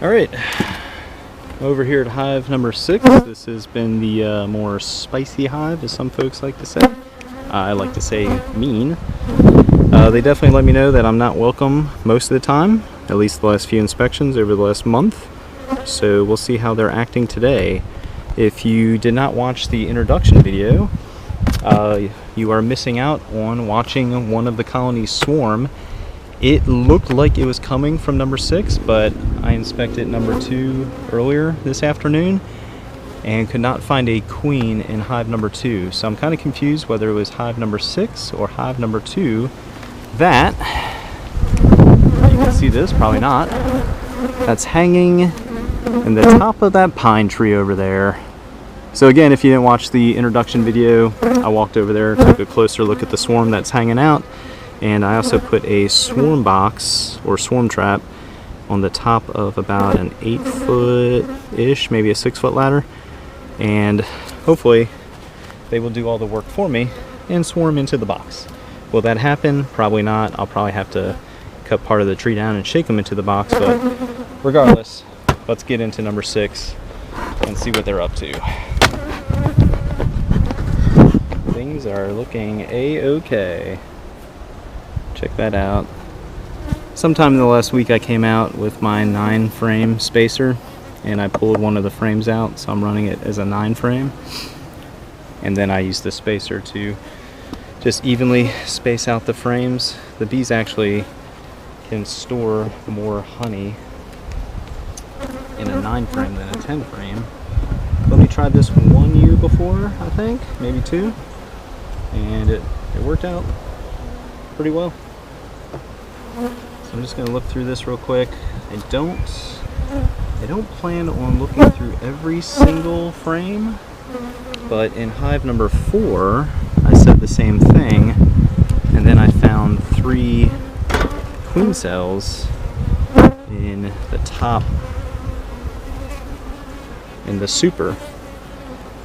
Alright, over here at hive number 6, this has been the more spicy hive, as some folks like to say. I like to say mean. They definitely let me know that I'm not welcome most of the time, at least the last few inspections over the last month. So we'll see how they're acting today. If you did not watch the introduction video, you are missing out on watching one of the colonies swarm. It looked like it was coming from number 6, but I inspected number 2 earlier this afternoon and could not find a queen in hive number 2. So I'm kind of confused whether it was hive number 6 or hive number 2. That, you can see this, probably not, that's hanging in the top of that pine tree over there. So again, if you didn't watch the introduction video, I walked over there, took a closer look at the swarm that's hanging out. And I also put a swarm box or swarm trap on the top of about an 8-foot-ish, maybe a 6-foot ladder. And hopefully they will do all the work for me and swarm into the box. Will that happen? Probably not. I'll probably have to cut part of the tree down and shake them into the box. But regardless, let's get into number 6 and see what they're up to. Things are looking a-okay. Check that out. Sometime in the last week I came out with my 9-frame spacer and I pulled one of the frames out, so I'm running it as a 9-frame. And then I used the spacer to just evenly space out the frames. The bees actually can store more honey in a 9-frame than a 10-frame. Let me try this 1 year before, I think, maybe 2, and it worked out pretty well. So I'm just going to look through this real quick. I don't plan on looking through every single frame, but in hive number 4 I said the same thing, and then I found 3 queen cells in the top, in the super.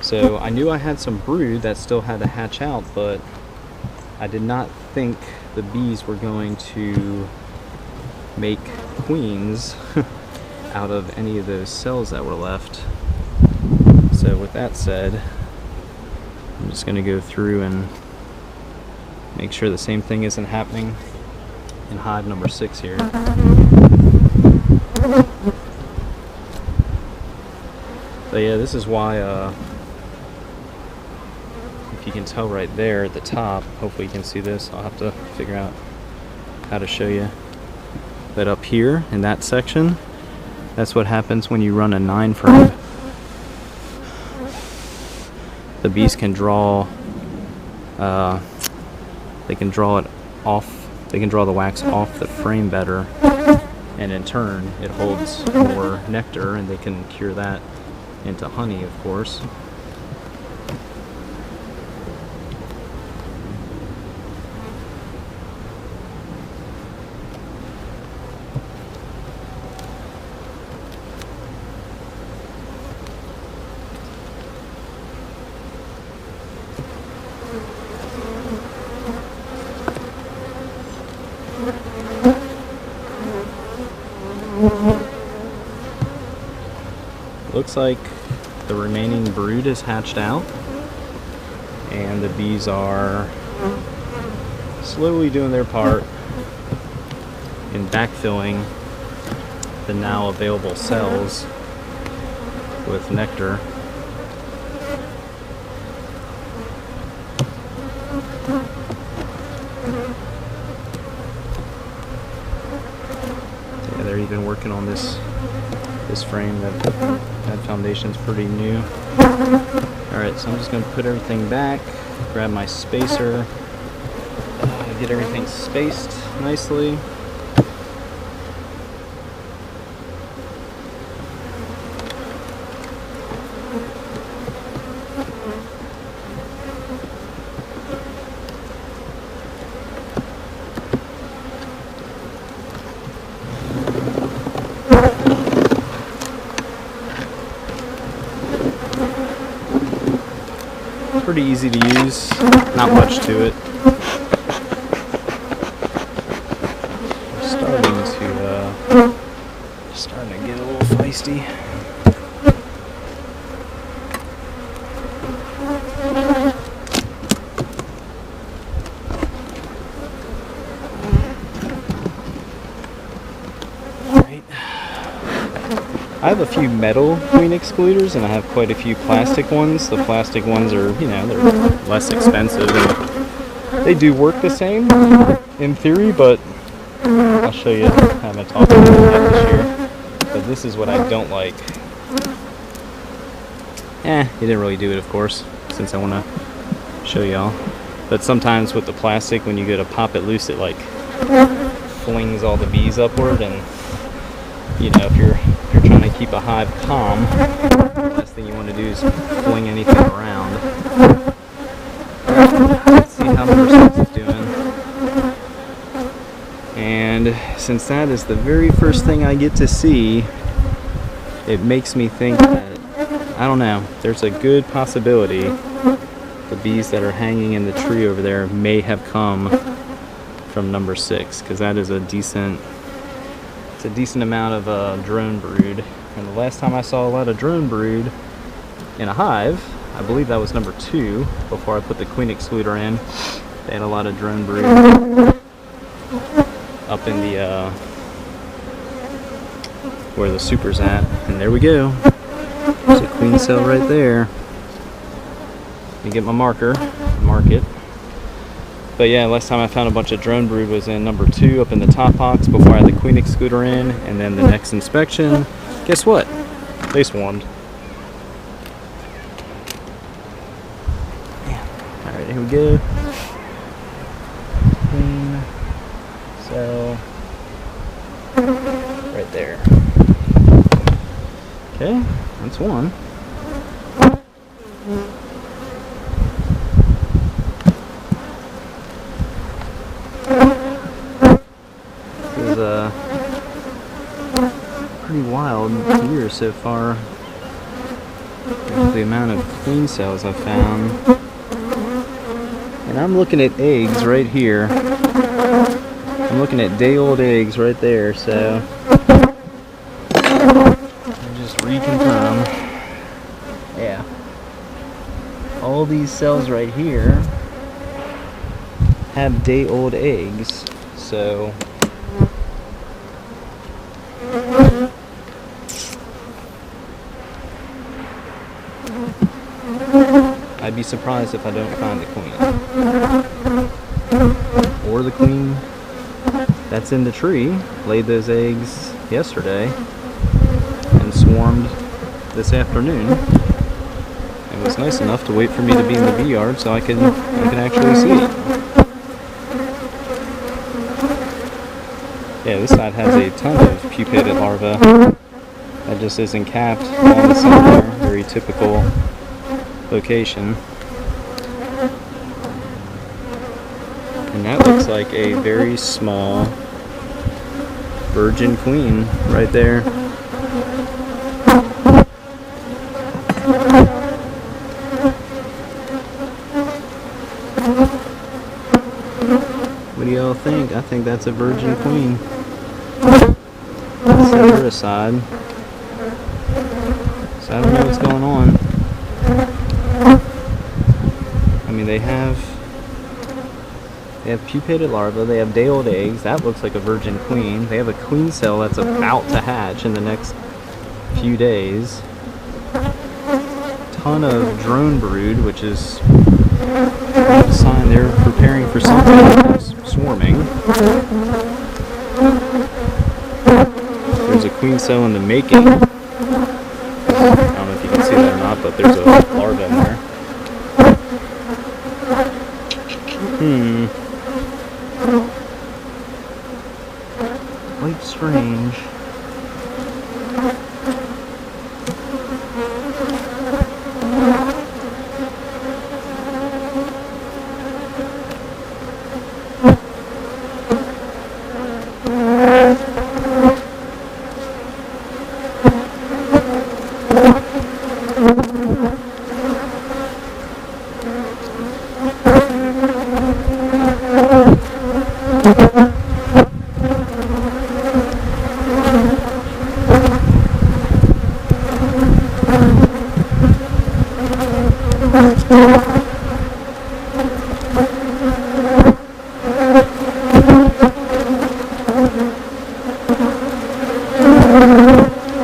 So I knew I had some brood that still had to hatch out, but I did not think the bees were going to make queens out of any of those cells that were left. So with that said, I'm just going to go through and make sure the same thing isn't happening in hive number 6 here. So yeah, this is why if you can tell right there at the top, hopefully you can see this, I'll have to figure out how to show you. But up here in that section, that's what happens when you run a 9-frame. The bees can draw, they can draw it off, they can draw the wax off the frame better, and in turn it holds more nectar and they can cure that into honey, of course. Looks like the remaining brood is hatched out and the bees are slowly doing their part in backfilling the now available cells with nectar. Yeah, they're even working on this frame. That foundation's pretty new. Alright, so I'm just going to put everything back, grab my spacer, get everything spaced nicely. Pretty easy to use, not much to it. Starting to get a little feisty. I have a few metal queen excluders and I have quite a few plastic ones. The plastic ones are, you know, they're less expensive and they do work the same in theory, but I'll show you. I haven't talked about that this year. But this is what I don't like. It didn't really do it, of course, since I want to show y'all. But sometimes with the plastic, when you go to pop it loose, it like flings all the bees upward, and you know, if you're trying to keep a hive calm, the last thing you want to do is fling anything around. Let's see how number 6 is doing. And since that is the very first thing I get to see, it makes me think that, I don't know, there's a good possibility the bees that are hanging in the tree over there may have come from number 6, because that is a decent amount of drone brood. And the last time I saw a lot of drone brood in a hive, I believe that was number 2 before I put the queen excluder in. They had a lot of drone brood up in the where the super's at, and there we go. There's a queen cell right there. Let me get my marker, mark it. But yeah, last time I found a bunch of drone brood was in number 2 up in the top box before I had the queen excluder in, and then the next inspection, guess what? They swarmed. Alright, here we go. Queen cell right there. Okay, that's one. This is pretty wild year so far. The amount of queen cells I've found. And I'm looking at eggs right here. I'm looking at day-old eggs right there, so just reconfirm. Yeah. All these cells right here have day-old eggs, so I'd be surprised if I don't find the queen. Or the queen that's in the tree laid those eggs yesterday and swarmed this afternoon. It was nice enough to wait for me to be in the bee yard so I can actually see it. Yeah, this side has a ton of pupated larvae that just isn't capped on the center. Very typical location. And that looks like a very small virgin queen right there. What do y'all think? I think that's a virgin queen. Let's set her aside. So I don't know what's going on. I mean, they have pupated larvae, they have day-old eggs. That looks like a virgin queen. They have a queen cell that's about to hatch in the next few days. Ton of drone brood, which is a sign they're preparing for something. Swarming. There's a queen cell in the making. I don't know if you can see that or not, but there's a larva in there. Quite strange.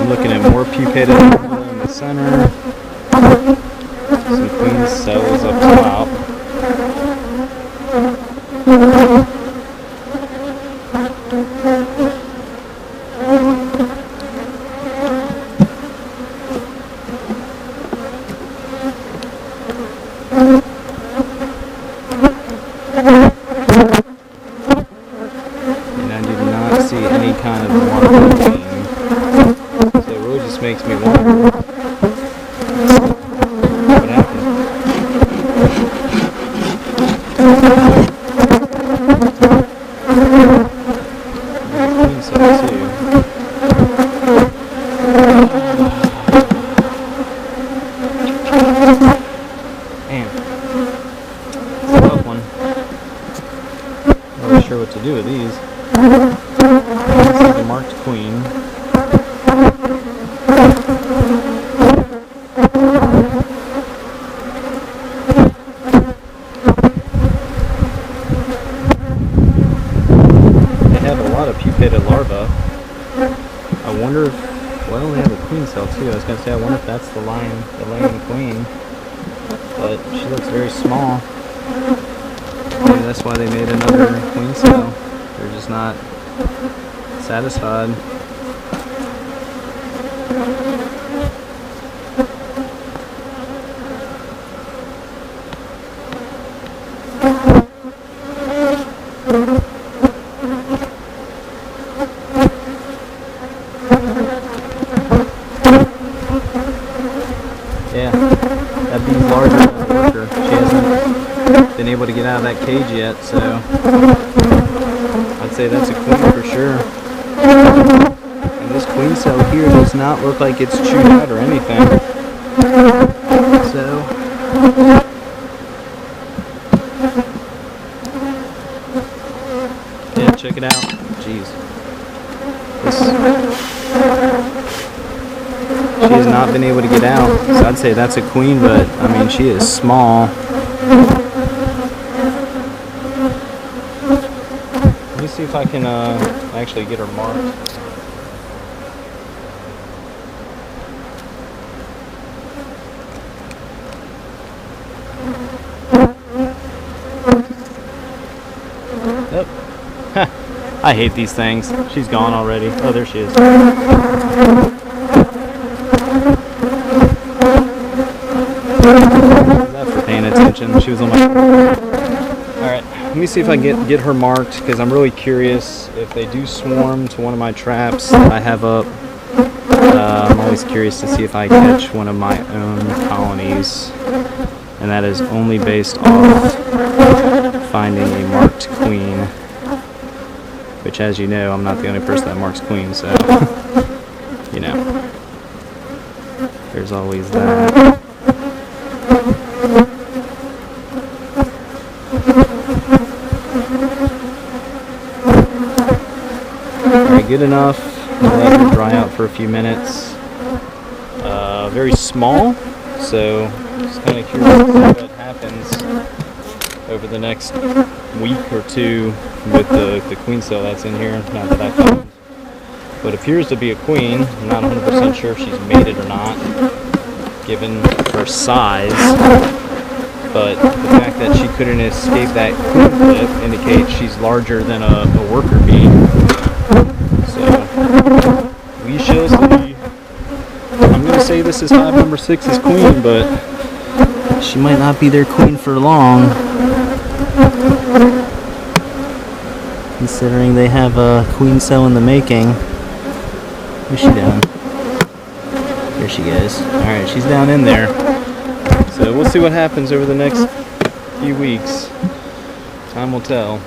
I'm looking at more pupated larvae in the center. Some queen cells up top. And I did not see any kind of larva queen. So it really just makes me wonder what happened. Queen cell too. Damn. It's a tough one. Not really sure what to do with these. This is a marked queen. They have a lot of pupated larvae. I wonder if, well, they have a queen cell too. I was going to say, I wonder if that's the laying queen. But she looks very small. Maybe that's why they made another queen cell. They're just not satisfied. Yeah, that bee's larger than the worker. She hasn't been able to get out of that cage yet, so I'd say that's a queen for sure. And this queen cell here does not look like it's chewed out or anything. So yeah, check it out. Jeez. She has not been able to get out, so I'd say that's a queen, but I mean, she is small. Let me see if I can actually get her marked. Nope. I hate these things. She's gone already. Oh, there she is. After paying attention, she was on my. Alright, let me see if I can get her marked, because I'm really curious if they do swarm to one of my traps that I have up. I'm always curious to see if I catch one of my own colonies, and that is only based off finding a marked queen, which, as you know, I'm not the only person that marks queens, so you know, there's always that. Alright, good enough. Let her dry out for a few minutes. Very small, so just kind of curious to see what happens over the next week or two with the queen cell that's in here. Not that I found, but appears to be a queen. I'm not 100% sure if she's mated or not, given her size. But the fact that she couldn't escape that queen clip indicates she's larger than a worker bee. So we shall see. I'm going to say this is hive number 6's queen, but she might not be their queen for long, considering they have a queen cell in the making. Where's she down? There she goes. Alright, she's down in there. So we'll see what happens over the next few weeks. Time will tell.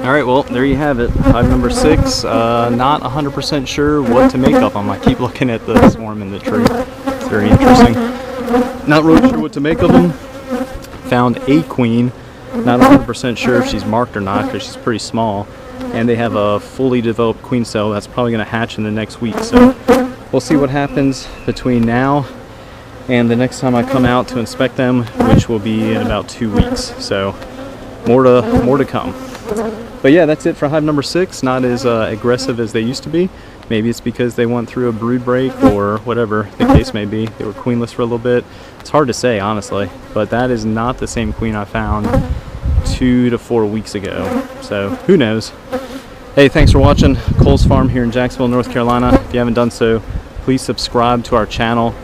Alright, well, there you have it. Hive number 6. Not 100% sure what to make of them. I keep looking at the swarm in the tree. It's very interesting. Not really sure what to make of them. Found a queen Not 100% sure if she's marked or not because she's pretty small. And they have a fully developed queen cell that's probably going to hatch in the next week. So we'll see what happens between now and the next time I come out to inspect them, which will be in about 2 weeks. So more to come. But yeah, that's it for hive number 6. Not as aggressive as they used to be. Maybe it's because they went through a brood break or whatever the case may be. They were queenless for a little bit. It's hard to say, honestly, but that is not the same queen I found 2 to 4 weeks ago. So who knows? Hey, thanks for watching Cole's Farm here in Jacksonville, North Carolina. If you haven't done so, please subscribe to our channel.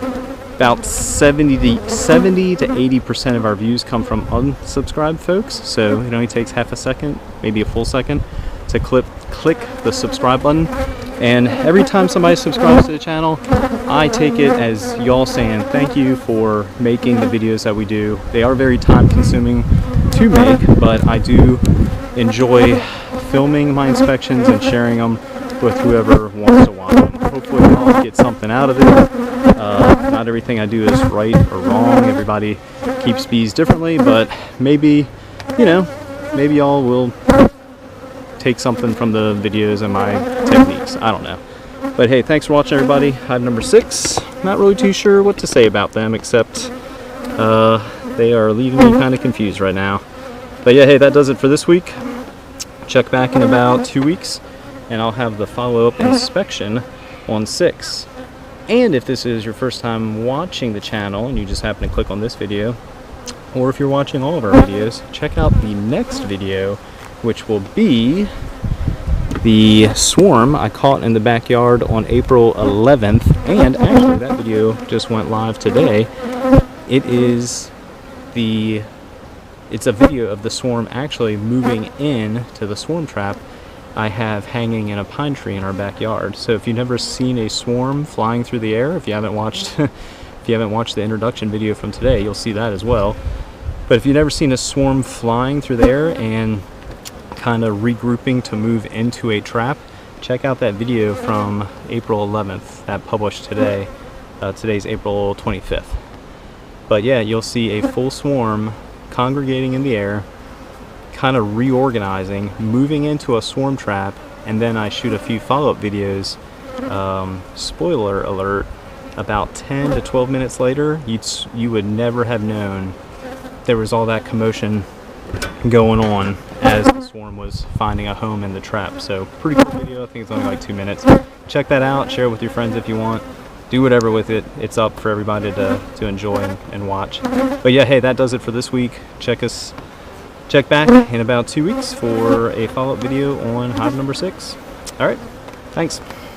About 70 to 80% of our views come from unsubscribed folks, so it only takes half a second, maybe a full second, to click the subscribe button. And every time somebody subscribes to the channel, I take it as y'all saying thank you for making the videos that we do. They are very time consuming to make, but I do enjoy filming my inspections and sharing them with whoever wants to watch them. Hopefully I'll get something out of it. Not everything I do is right or wrong. Everybody keeps bees differently, but maybe, you know, maybe y'all will take something from the videos and my techniques. I don't know. But hey, thanks for watching, everybody. Hive number 6. Not really too sure what to say about them, except they are leaving me kind of confused right now. But yeah, hey, that does it for this week. Check back in about 2 weeks, and I'll have the follow-up inspection on 6. And if this is your first time watching the channel and you just happen to click on this video, or if you're watching all of our videos, check out the next video, which will be the swarm I caught in the backyard on April 11th. And actually that video just went live today. It's a video of the swarm actually moving in to the swarm trap I have hanging in a pine tree in our backyard. So if you've never seen a swarm flying through the air, if you haven't watched the introduction video from today, you'll see that as well. But if you've never seen a swarm flying through the air and kind of regrouping to move into a trap, check out that video from April 11th that published today. Today's April 25th. But yeah, you'll see a full swarm congregating in the air, kind of reorganizing, moving into a swarm trap, and then I shoot a few follow-up videos. Spoiler alert, about 10 to 12 minutes later, you would never have known there was all that commotion going on as the swarm was finding a home in the trap. So pretty cool video. I think it's only like 2 minutes. Check that out, share it with your friends if you want. Do whatever with it. It's up for everybody to enjoy and watch. But yeah, hey, that does it for this week. Check back in about 2 weeks for a follow-up video on hive number 6. All right, thanks.